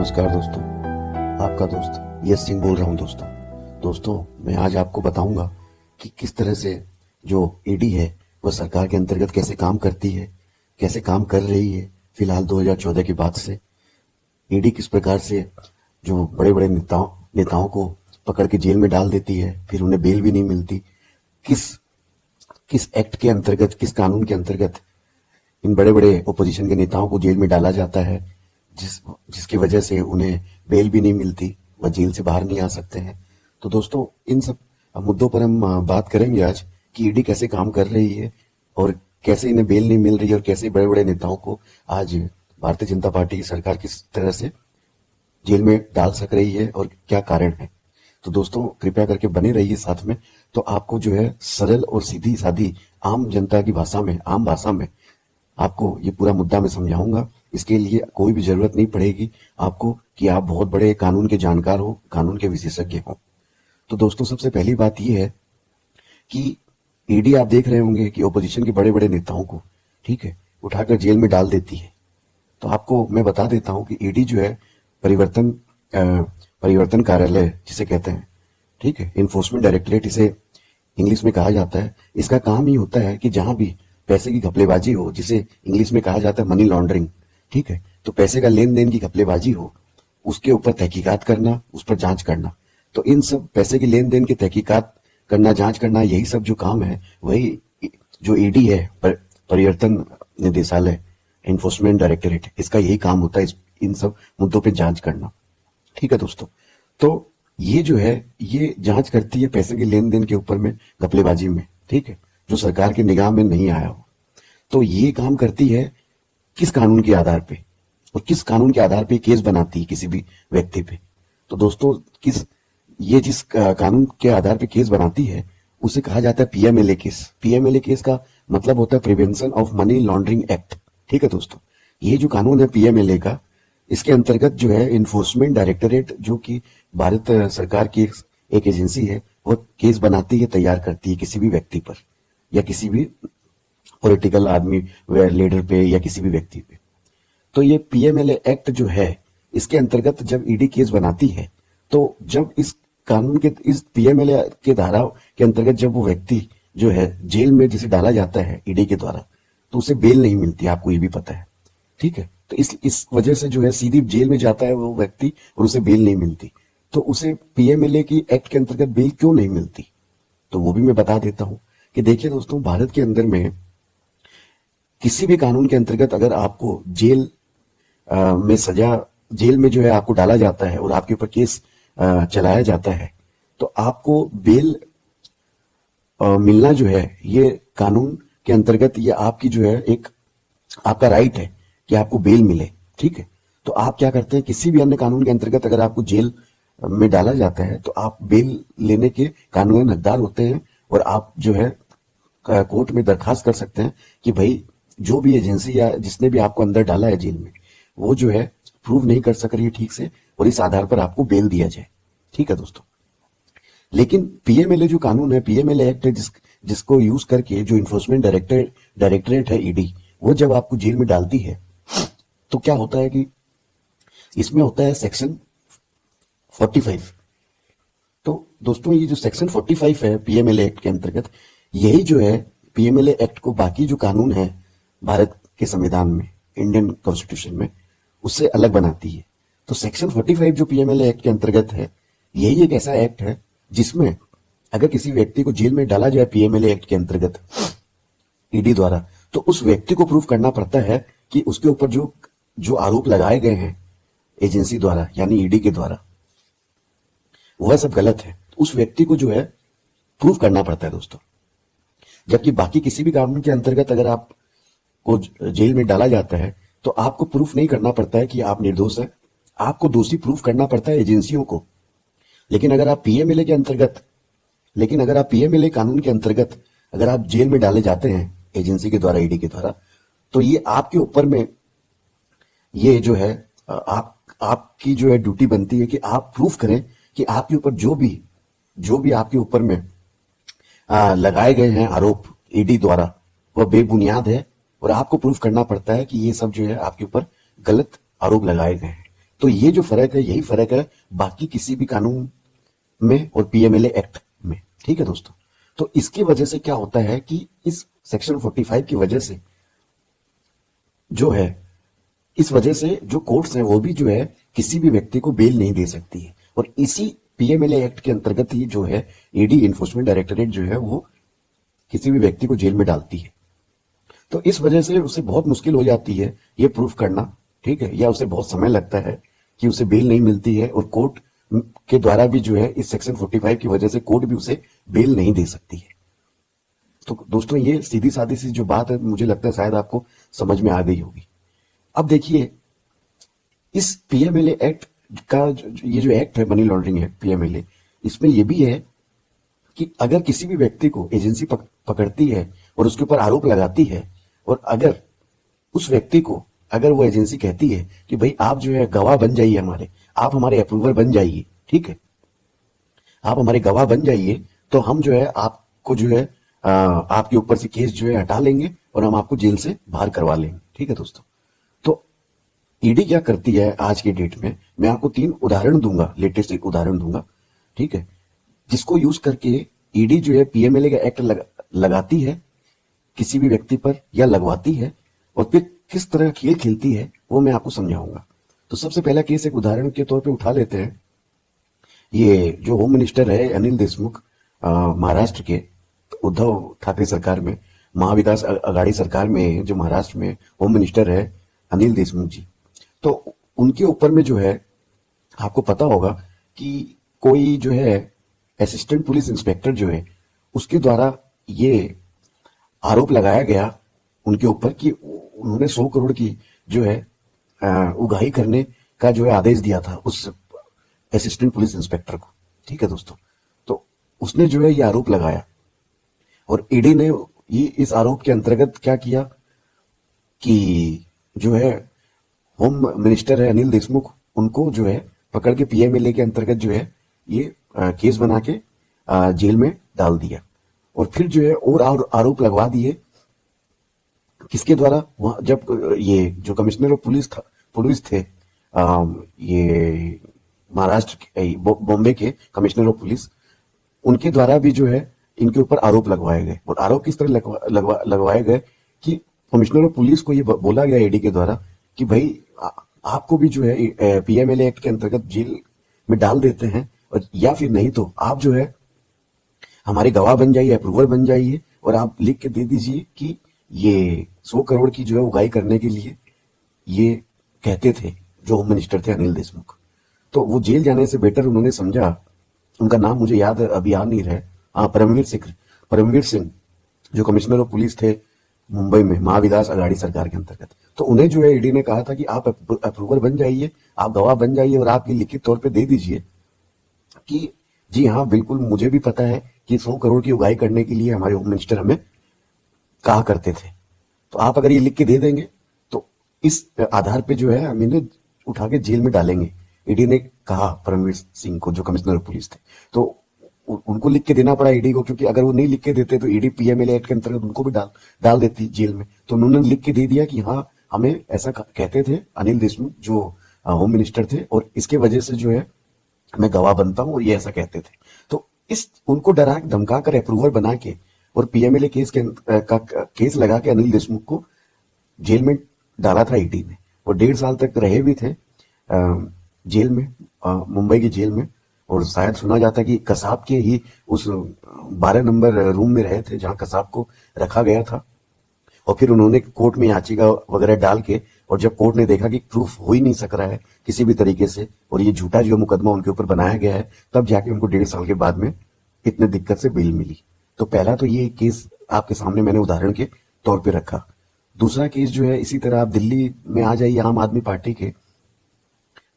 नमस्कार दोस्तों, आपका दोस्त यश सिंह बोल रहा हूं। दोस्तों मैं आज आपको बताऊंगा कि किस तरह से जो ईडी है वह सरकार के अंतर्गत कैसे काम करती है, कैसे काम कर रही है। फिलहाल 2014 के बाद से ईडी किस प्रकार से जो बड़े बड़े नेताओं को पकड़ के जेल में डाल देती है, फिर उन्हें बेल भी नहीं मिलती। किस किस एक्ट के अंतर्गत, किस कानून के अंतर्गत इन बड़े बड़े ओपोजिशन के नेताओं को जेल में डाला जाता है, जिसकी वजह से उन्हें बेल भी नहीं मिलती, वह जेल से बाहर नहीं आ सकते हैं। तो दोस्तों इन सब मुद्दों पर हम बात करेंगे आज कि ईडी कैसे काम कर रही है और कैसे इन्हें बेल नहीं मिल रही है और कैसे बड़े बड़े नेताओं को आज भारतीय जनता पार्टी की सरकार किस तरह से जेल में डाल सक रही है और क्या कारण है। तो दोस्तों कृपया करके बने रहिए साथ में। तो आपको जो है सरल और सीधी सादी आम जनता की भाषा में, आम भाषा में आपको ये पूरा मुद्दा मैं समझाऊंगा। इसके लिए कोई भी जरूरत नहीं पड़ेगी आपको कि आप बहुत बड़े कानून के जानकार हो, कानून के विशेषज्ञ हो। तो दोस्तों सबसे पहली बात यह है कि ईडी आप देख रहे होंगे कि ओपोजिशन के बड़े बड़े नेताओं को, ठीक है, उठाकर जेल में डाल देती है। तो आपको मैं बता देता हूं कि ईडी जो है परिवर्तन कार्यालय जिसे कहते हैं, ठीक है, इन्फोर्समेंट डायरेक्टरेट इसे इंग्लिश में कहा जाता है। इसका काम ही होता है कि जहां भी पैसे की घपलेबाजी हो, जिसे इंग्लिश में कहा जाता है मनी लॉन्ड्रिंग, ठीक है, तो पैसे का लेन देन की घपलेबाजी हो, उसके ऊपर तहकीकात करना, उस पर जांच करना। तो इन सब पैसे के लेन देन की तहकीकात करना, जांच करना, यही सब जो काम है वही जो ईडी है, परिवर्तन निदेशालय, इन्फोर्समेंट डायरेक्टरेट, इसका यही काम होता है, इन सब मुद्दों पे जांच करना। ठीक है दोस्तों, तो ये जो है ये जांच करती है पैसे के लेन देन के ऊपर में, घपलेबाजी में, ठीक है, जो सरकार की निगाह में नहीं आया हो। तो ये काम करती है किस कानून के आधार पे, और किस कानून के आधार पे केस बनाती है किसी भी व्यक्ति पे। तो दोस्तों जिस कानून के आधार पे केस बनाती है उसे कहा जाता है पीएमएलए केस। पीएमएलए केस का मतलब होता है prevention of money laundering act. ठीक है दोस्तों, ये जो कानून है पीएमएलए का, इसके अंतर्गत जो है इन्फोर्समेंट डायरेक्टरेट, जो कि भारत सरकार की एक एजेंसी है, वो केस बनाती है, तैयार करती है किसी भी व्यक्ति पर या किसी भी पॉलिटिकल आदमी लीडर पे या किसी भी व्यक्ति पे। तो ये पीएमएलए एक्ट जो है, इसके अंतर्गत जब ईडी केस बनाती है, तो जब इस कानून के, इस पीएमएलए के धारा के अंतर्गत जब वो व्यक्ति जो है जेल में जिसे डाला जाता है ईडी के द्वारा, तो उसे बेल नहीं मिलती, आपको ये भी पता है। ठीक है, तो इस वजह से जो है सीधी जेल में जाता है वो व्यक्ति और उसे बेल नहीं मिलती। तो उसे पीएमएलए की एक्ट के अंतर्गत बेल क्यों नहीं मिलती, तो वो भी मैं बता देता हूं कि देखिए दोस्तों, भारत के अंदर में किसी भी कानून के अंतर्गत अगर आपको जेल में सजा, जेल में जो है आपको डाला जाता है और आपके ऊपर केस चलाया जाता है, तो आपको बेल मिलना जो है ये कानून के अंतर्गत, ये आपकी जो है एक आपका राइट है कि आपको बेल मिले। ठीक है, तो आप क्या करते हैं, किसी भी अन्य कानून के अंतर्गत अगर आपको जेल में डाला जाता है तो आप बेल लेने के कानूनी हकदार होते हैं और आप जो है कोर्ट में दरखास्त कर सकते हैं कि भाई जो भी एजेंसी या जिसने भी आपको अंदर डाला है जेल में, वो जो है प्रूव नहीं कर सक रही है ठीक से, और इस आधार पर आपको बेल दिया जाए। ठीक है दोस्तों, लेकिन पीएमएलए जो कानून है, पीएमएलए एक्ट है, जिसको यूज करके जो इन्फोर्समेंट डायरेक्टरेट है ईडी, वो जब आपको जेल में डालती है तो क्या होता है कि इसमें होता है सेक्शन 45। तो दोस्तों ये जो सेक्शन 45 है पीएमएलए एक्ट के अंतर्गत, यही जो है पीएमएलए एक्ट को बाकी जो कानून है भारत के संविधान में, इंडियन कॉन्स्टिट्यूशन में, उससे अलग बनाती है। तो सेक्शन 45 जो पीएमएलए एक्ट के अंतर्गत है, यही एक ऐसा एक्ट है जिसमें अगर किसी व्यक्ति को जेल में डाला जाए पीएमएलए एक्ट के अंतर्गत ईडी द्वारा, तो उस व्यक्ति को प्रूव करना पड़ता है कि उसके ऊपर जो आरोप लगाए गए हैं एजेंसी द्वारा, यानी ईडी के द्वारा, वह सब गलत है। उस व्यक्ति को जो है प्रूव करना पड़ता है दोस्तों। जबकि बाकी किसी भी कानून के अंतर्गत अगर आपको जेल में डाला जाता है तो आपको प्रूफ नहीं करना पड़ता है कि आप निर्दोष है, आपको दोषी प्रूफ करना पड़ता है एजेंसियों को। लेकिन अगर आप पीएमएलए कानून के अंतर्गत अगर आप जेल में डाले जाते हैं एजेंसी के द्वारा, ईडी के द्वारा, तो ये आपके ऊपर में ये जो है आपकी जो है ड्यूटी बनती है कि आप प्रूफ करें कि आपके ऊपर जो भी आपके ऊपर में लगाए गए हैं आरोप ईडी द्वारा, वह बेबुनियाद है, और आपको प्रूफ करना पड़ता है कि ये सब जो है आपके ऊपर गलत आरोप लगाए गए हैं। तो ये जो फर्क है, यही फर्क है बाकी किसी भी कानून में और पीएमएलए एक्ट में। ठीक है दोस्तों, तो इसकी वजह से क्या होता है कि इस सेक्शन 45 की वजह से जो है, इस वजह से जो कोर्ट्स हैं वो भी जो है किसी भी व्यक्ति को बेल नहीं दे सकती है। और इसी पीएमएलए एक्ट के अंतर्गत ही जो है ईडी इन्फोर्समेंट डायरेक्टरेट जो है वो किसी भी व्यक्ति को जेल में डालती है। तो इस वजह से उसे बहुत मुश्किल हो जाती है ये प्रूफ करना, ठीक है, या उसे बहुत समय लगता है कि उसे बेल नहीं मिलती है, और कोर्ट के द्वारा भी जो है इस सेक्शन 45 की वजह से कोर्ट भी उसे बेल नहीं दे सकती है। तो दोस्तों ये सीधी सादी सी जो बात है, मुझे लगता है शायद आपको समझ में आ गई होगी। अब देखिए, इस पीएमएलए एक्ट का ये जो एक्ट है, मनी लॉन्ड्रिंग एक्ट पीएमएलए, इसमें ये भी है कि अगर किसी भी व्यक्ति को एजेंसी पकड़ती है और उसके ऊपर आरोप लगाती है, और अगर उस व्यक्ति को, अगर वो एजेंसी कहती है कि भाई आप जो है गवाह बन जाइए, आप हमारे अप्रूवर बन जाइए, ठीक है, आप हमारे गवाह बन जाइए, तो हम जो है आपको जो है आपके ऊपर से केस जो है हटा लेंगे और हम आपको जेल से बाहर करवा लेंगे। ठीक है दोस्तों, तो ईडी क्या करती है आज की डेट में, मैं आपको 3 उदाहरण दूंगा, लेटेस्ट एक उदाहरण दूंगा, ठीक है, जिसको यूज करके ईडी जो है पीएमएलए का एक्ट लगाती है किसी भी व्यक्ति पर, या लगवाती है, और फिर किस तरह खेल खेलती है वो मैं आपको समझाऊंगा। तो सबसे पहला केस एक उदाहरण के तौर पे उठा लेते हैं। ये जो होम मिनिस्टर है अनिल देशमुख, महाराष्ट्र के, उद्धव ठाकरे सरकार में, महाविकास आघाड़ी सरकार में जो महाराष्ट्र में होम मिनिस्टर है अनिल देशमुख जी, तो उनके ऊपर में जो है आपको पता होगा कि कोई जो है असिस्टेंट पुलिस इंस्पेक्टर जो है उसके द्वारा ये आरोप लगाया गया उनके ऊपर कि उन्होंने 100 करोड़ की जो है उगाही करने का जो है आदेश दिया था उस असिस्टेंट पुलिस इंस्पेक्टर को। ठीक है दोस्तों, तो उसने जो है ये आरोप लगाया, और ईडी ने ये इस आरोप के अंतर्गत क्या किया कि जो है होम मिनिस्टर है अनिल देशमुख, उनको जो है पकड़ के पीएमएलए के अंतर्गत जो है ये केस बना के जेल में डाल दिया, और फिर जो है और आरोप लगवा दिए किसके द्वारा, वहां जब ये जो कमिश्नर ऑफ पुलिस थे, ये महाराष्ट्र के, बॉम्बे के कमिश्नर ऑफ पुलिस, उनके द्वारा भी जो है इनके ऊपर आरोप लगवाए गए। और आरोप किस तरह लगवाए गए कि कमिश्नर ऑफ पुलिस को ये बोला गया ईडी के द्वारा कि भाई आपको भी जो है पीएमएलए एक्ट के अंतर्गत जेल में डाल देते हैं, और या फिर नहीं तो आप जो है हमारे गवाह बन जाइए, अप्रूवर बन जाइए, और आप लिख के दे दीजिए कि ये 100 करोड़ की जो है उगाही करने के लिए ये कहते थे जो होम मिनिस्टर थे अनिल देशमुख। तो वो जेल जाने से बेटर उन्होंने समझा, उनका नाम मुझे याद अभी आ नहीं रहा है, परमवीर सिंह जो कमिश्नर ऑफ पुलिस थे मुंबई में महाविकास आघाड़ी सरकार के अंतर्गत, तो उन्हें जो है ईडी ने कहा था कि आप अप्रूवर बन जाइए, आप गवाह बन जाइए, और आप ये लिखित तौर पे दे दीजिए कि जी हाँ बिल्कुल मुझे भी पता है कि 100 करोड़ की उगाही करने के लिए हमारे होम मिनिस्टर हमें कहा करते थे, तो आप अगर ये लिख के दे देंगे तो इस आधार पे जो है हम इन्हें उठा के जेल में डालेंगे, ईडी ने कहा परमवीर सिंह को जो कमिश्नर ऑफ पुलिस थे। तो उनको लिख के देना पड़ा ईडी को, क्योंकि अगर वो नहीं लिख के देते तो ईडी पीएमएलए एक्ट के अंतर्गत उनको भी डाल देती जेल में। तो उन्होंने लिख के दे दिया कि हाँ हमें ऐसा कहते थे अनिल देशमुख जो होम मिनिस्टर थे, और इसके वजह से जो है मैं गवाह बनता हूं, और ये ऐसा कहते थे। तो इस उनको डरा धमका कर अप्रूवर बना के और पीएमएलए केस लगा के अनिल देशमुख को जेल में डाला था ईडी ने, और 1.5 साल तक रहे भी थे जेल में, मुंबई की जेल में। और शायद सुना जाता है कि कसाब के ही उस 12 नंबर रूम में रहे थे जहां कसाब को रखा गया था। और फिर उन्होंने कोर्ट में याचिका वगैरह डाल के, और जब कोर्ट ने देखा कि प्रूफ हो ही नहीं सक रहा है किसी भी तरीके से, और ये झूठा जो मुकदमा उनके ऊपर बनाया गया है, तब जाके उनको 1.5 साल के बाद में इतने दिक्कत से बेल मिली। तो पहला तो ये केस आपके सामने मैंने उदाहरण के तौर पे रखा। दूसरा केस जो है इसी तरह आप दिल्ली में आ जाइए, आम आदमी पार्टी के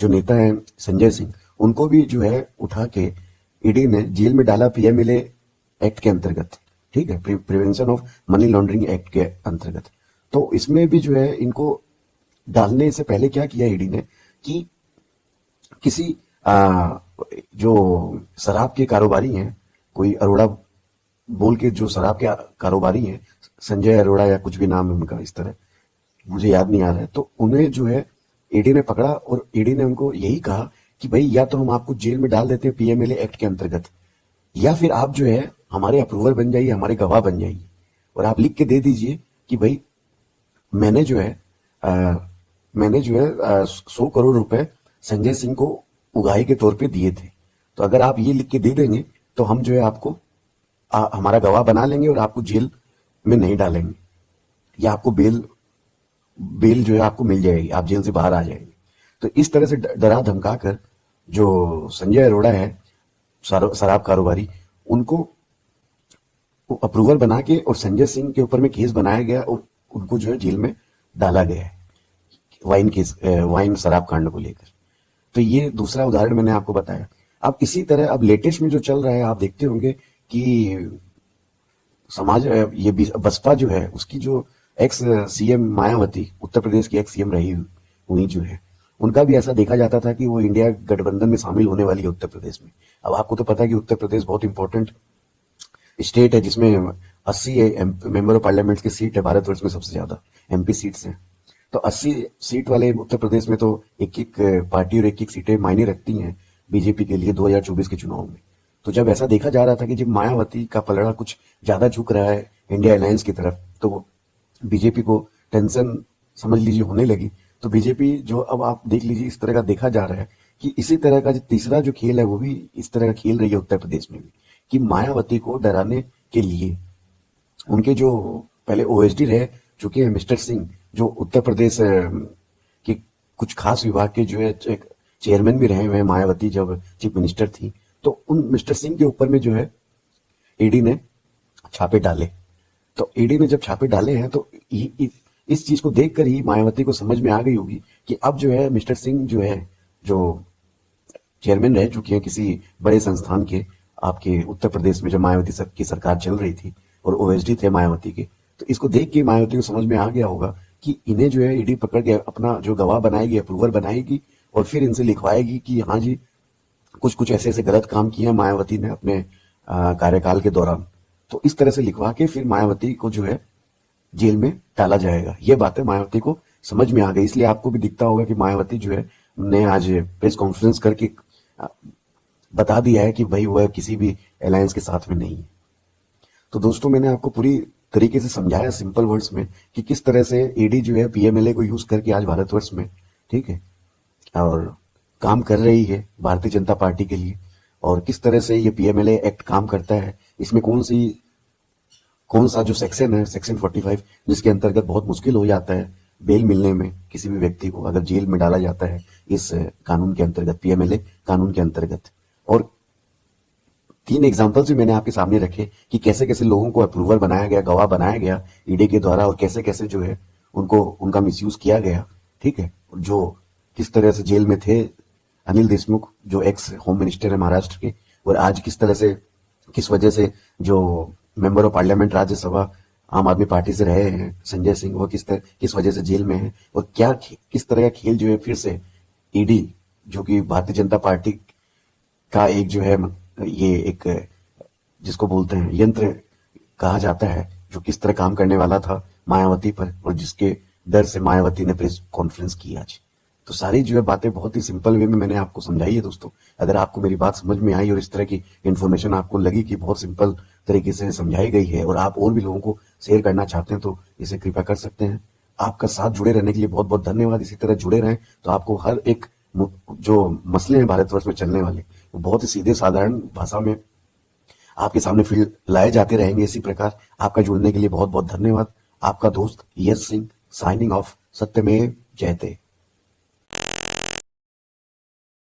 जो नेता है संजय सिंह, उनको भी जो है उठा के ईडी ने जेल में डाला पीएमएलए एक्ट के अंतर्गत, ठीक है, prevention of money laundering act के अंतर्गत। तो इसमें भी जो है इनको डालने से पहले क्या किया ईडी ने कि किसी जो शराब के कारोबारी हैं, कोई अरोड़ा बोल के जो शराब के कारोबारी हैं, संजय अरोड़ा या कुछ भी नाम है उनका, इस तरह मुझे याद नहीं आ रहा है, तो उन्हें जो है ईडी ने पकड़ा और ईडी ने उनको यही कहा कि भाई या तो हम आपको जेल में डाल देते हैं पीएमएलए एक्ट के अंतर्गत, या फिर आप जो है हमारे अप्रूवर बन जाइए, हमारे गवाह बन जाइए, और आप लिख के दे दीजिए कि भाई मैंने जो है आ, 100 करोड़ रुपए संजय सिंह को उगाही के तौर पे दिए थे। तो अगर आप ये लिख के दे देंगे तो हम जो है आपको हमारा गवाह बना लेंगे और आपको जेल में नहीं डालेंगे, या आपको बेल बेल जो है आपको मिल जाएगी, आप जेल से बाहर आ जाएंगे। तो इस तरह से डरा धमका कर जो संजय अरोड़ा है शराब कारोबारी, उनको अप्रूवल बना के और संजय सिंह के ऊपर में केस बनाया गया और उनको जो है जेल में डाला गया है वाइन शराब कांड को लेकर। तो ये दूसरा उदाहरण मैंने आपको बताया। अब इसी तरह अब लेटेस्ट में जो चल रहा है, आप देखते होंगे कि समाज ये बसपा जो है उसकी जो एक्स सीएम मायावती, उत्तर प्रदेश की एक्स सीएम रही हुई जो है, उनका भी ऐसा देखा जाता था कि वो इंडिया गठबंधन में शामिल होने वाली है उत्तर प्रदेश में। अब आपको तो पता है कि उत्तर प्रदेश बहुत इंपॉर्टेंट स्टेट है जिसमें 80 मेंबर ऑफ पार्लियामेंट की सीट है भारतवर्ष में, सबसे ज्यादा एमपी सीट्स हैं। तो 80 सीट वाले उत्तर प्रदेश में तो एक एक पार्टी और एक एक सीटें मायने रखती हैं बीजेपी के लिए 2024 के चुनाव में। तो जब ऐसा देखा जा रहा था कि जब मायावती का पलड़ा कुछ ज्यादा झुक रहा है इंडिया अलायंस की तरफ, तो बीजेपी को टेंशन समझ लीजिए होने लगी। तो बीजेपी जो अब आप देख लीजिए इस तरह का देखा जा रहा है कि इसी तरह का जो तीसरा जो खेल है वो भी इस तरह का खेल रही है उत्तर प्रदेश में भी, कि मायावती को डराने के लिए उनके जो पहले ओएसडी रहे चुके हैं मिस्टर सिंह, जो उत्तर प्रदेश के कुछ खास विभाग के जो है चेयरमैन भी रहे हुए हैं मायावती जब चीफ मिनिस्टर थी, तो उन मिस्टर सिंह के ऊपर में जो है ईडी ने छापे डाले। तो ईडी ने जब छापे डाले हैं तो इस चीज को देखकर ही मायावती को समझ में आ गई होगी कि अब जो है मिस्टर सिंह जो है, जो चेयरमैन रह चुके हैं किसी बड़े संस्थान के, आपके उत्तर प्रदेश में जब मायावती की सरकार चल रही थी और ओएसडी थे मायावती के, तो इसको देख के मायावती को समझ में आ गया होगा कि इन्हें जो है ईडी पकड़ के अपना जो गवाह बनाएगी, अप्रूवर बनाएगी और फिर इनसे लिखवाएगी कि हाँ जी कुछ कुछ ऐसे ऐसे गलत काम किए मायावती ने अपने कार्यकाल के दौरान। तो इस तरह से लिखवा के फिर मायावती को जो है जेल में डाला जाएगा। ये बातें मायावती को समझ में आ गई, इसलिए आपको भी दिखता होगा कि मायावती जो है ने आज प्रेस कॉन्फ्रेंस करके बता दिया है कि भाई वह किसी भी अलायंस के साथ में नहीं है। तो दोस्तों मैंने आपको पूरी तरीके से समझाया सिंपल वर्ड्स में कि किस तरह से ईडी जो है पीएमएलए को यूज करके आज भारतवर्ष में, ठीक है, और काम कर रही है भारतीय जनता पार्टी के लिए, और किस तरह से ये पीएमएलए एक्ट काम करता है, इसमें कौन सा जो सेक्शन है, सेक्शन 45, जिसके अंतर्गत बहुत मुश्किल हो जाता है बेल मिलने में किसी भी व्यक्ति को अगर जेल में डाला जाता है इस कानून के अंतर्गत, पीएमएलए कानून के अंतर्गत। और 3 एग्जाम्पल्स भी मैंने आपके सामने रखे कि कैसे कैसे लोगों को अप्रूवर बनाया गया, गवाह बनाया गया ईडी के द्वारा, और कैसे कैसे जो है उनको उनका मिसयूज किया गया, ठीक है। जो किस तरह से जेल में थे अनिल देशमुख जो एक्स होम मिनिस्टर है महाराष्ट्र के, और आज किस तरह से किस वजह से जो मेंबर ऑफ पार्लियामेंट राज्यसभा आम आदमी पार्टी से रहे हैं संजय सिंह, वो किस वजह से जेल में है, और क्या किस तरह का खेल जो है फिर से ईडी जो कि भारतीय जनता पार्टी का एक जो है ये एक जिसको बोलते हैं यंत्र कहा जाता है, जो किस तरह काम करने वाला था मायावती पर, और जिसके डर से मायावती ने प्रेस कॉन्फ्रेंस की आज। तो सारी जो है बातें बहुत ही सिंपल वे में मैंने आपको समझाई है दोस्तों। अगर आपको मेरी बात समझ में आई और इस तरह की इन्फॉर्मेशन आपको लगी कि बहुत सिंपल तरीके से समझाई गई है और आप और भी लोगों को शेयर करना चाहते हैं तो इसे कृपया कर सकते हैं। आपका साथ जुड़े रहने के लिए बहुत बहुत धन्यवाद। इसी तरह जुड़े रहें तो आपको हर एक जो मसले हैं भारतवर्ष में चलने वाले वो बहुत ही सीधे साधारण भाषा में आपके सामने फील्ड लाए जाते रहेंगे। इसी प्रकार आपका जुड़ने के लिए बहुत बहुत धन्यवाद। आपका दोस्त यश सिंह साइनिंग ऑफ। सत्यमेव जयते।